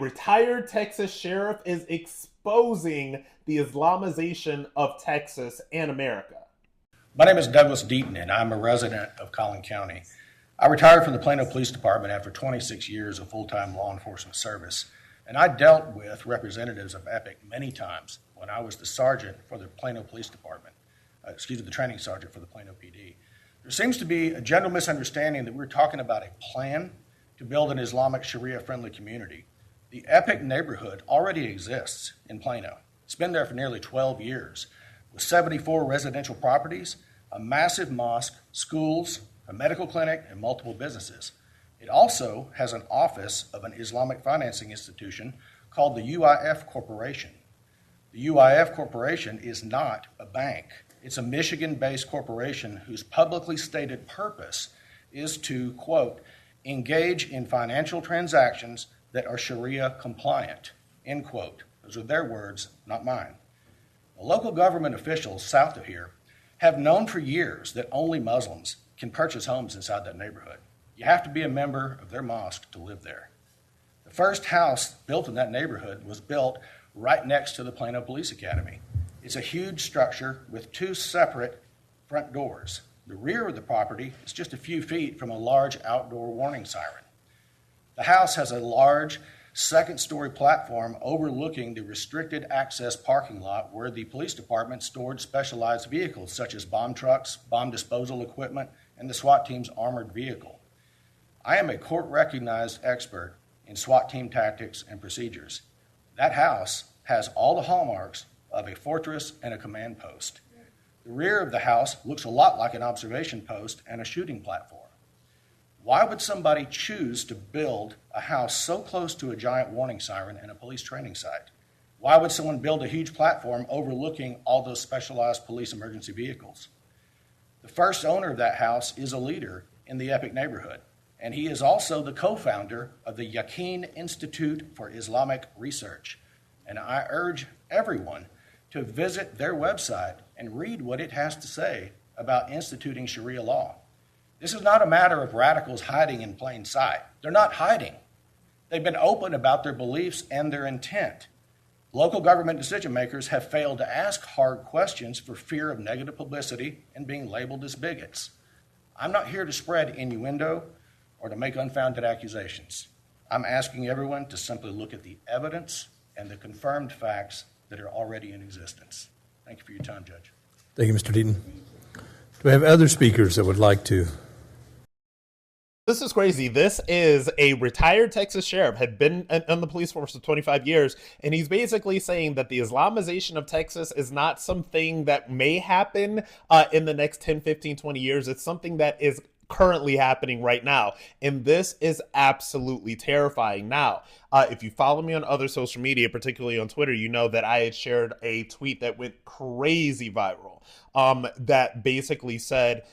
retired Texas sheriff is exposing the Islamization of Texas and America. My name is Douglas Deaton, and I'm a resident of Collin County. I retired from the Plano Police Department after 26 years of full-time law enforcement service, and I dealt with representatives of EPIC many times when I was the sergeant for the Plano Police Department, the training sergeant for the Plano PD. There seems to be a general misunderstanding that we're talking about a plan to build an Islamic Sharia-friendly community. The EPIC neighborhood already exists in Plano. It's been there for nearly 12 years, with 74 residential properties, a massive mosque, schools, a medical clinic, and multiple businesses. It also has an office of an Islamic financing institution called the UIF Corporation. The UIF Corporation is not a bank. It's a Michigan-based corporation whose publicly stated purpose is to, quote, engage in financial transactions that are Sharia compliant, end quote. Those are their words, not mine. The local government officials south of here have known for years that only Muslims can purchase homes inside that neighborhood. You have to be a member of their mosque to live there. The first house built in that neighborhood was built right next to the Plano Police Academy. It's a huge structure with two separate front doors. The rear of the property is just a few feet from a large outdoor warning siren. The house has a large second-story platform overlooking the restricted access parking lot where the police department stored specialized vehicles such as bomb trucks, bomb disposal equipment, and the SWAT team's armored vehicle. I am a court-recognized expert in SWAT team tactics and procedures. That house has all the hallmarks of a fortress and a command post. The rear of the house looks a lot like an observation post and a shooting platform. Why would somebody choose to build a house so close to a giant warning siren and a police training site? Why would someone build a huge platform overlooking all those specialized police emergency vehicles? The first owner of that house is a leader in the EPIC neighborhood, and he is also the co-founder of the Yaqeen Institute for Islamic Research. And I urge everyone to visit their website and read what it has to say about instituting Sharia law. This is not a matter of radicals hiding in plain sight. They're not hiding. They've been open about their beliefs and their intent. Local government decision makers have failed to ask hard questions for fear of negative publicity and being labeled as bigots. I'm not here to spread innuendo or to make unfounded accusations. I'm asking everyone to simply look at the evidence and the confirmed facts that are already in existence. Thank you for your time, Judge. Thank you, Mr. Deaton. Do we have other speakers that would like to? This is crazy. This is a retired Texas sheriff, had been on the police force for 25 years, and he's basically saying that the Islamization of Texas is not something that may happen in the next 10, 15, 20 years. It's something that is currently happening right now. And this is absolutely terrifying. Now, if you follow me on other social media, particularly on Twitter, you know that I had shared a tweet that went crazy viral that basically said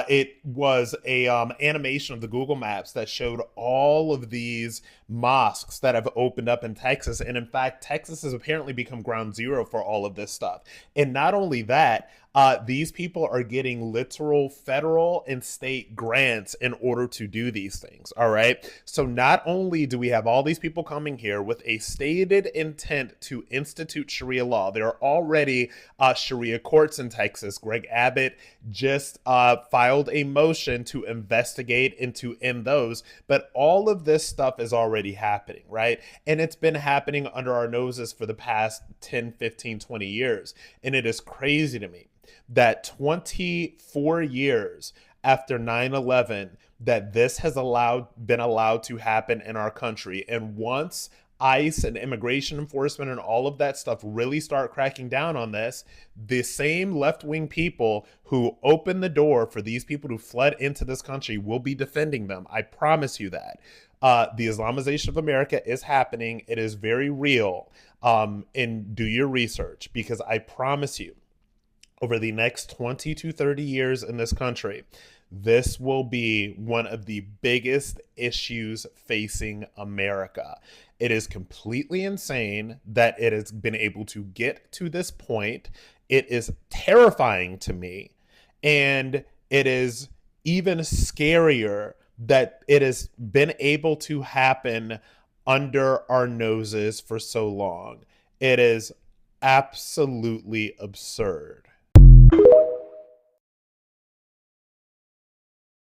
it was a animation of the Google Maps that showed all of these mosques that have opened up in Texas. And in fact, Texas has apparently become ground zero for all of this stuff. And not only that, these people are getting literal federal and state grants in order to do these things. All right. So not only do we have all these people coming here with a stated intent to institute Sharia law, there are already Sharia courts in Texas. Greg Abbott just filed a motion to investigate and to end those. But all of this stuff is already happening, right? And it's been happening under our noses for the past 10, 15, 20 years. And it is crazy to me that 24 years after 9/11, that this has been allowed to happen in our country. And once ICE and immigration enforcement and all of that stuff really start cracking down on this, the same left-wing people who opened the door for these people who fled into this country will be defending them. I promise you that. The Islamization of America is happening. It is very real. And do your research, because I promise you, over the next 20 to 30 years in this country, this will be one of the biggest issues facing America. It is completely insane that it has been able to get to this point. It is terrifying to me. And it is even scarier that it has been able to happen under our noses for so long. It is absolutely absurd.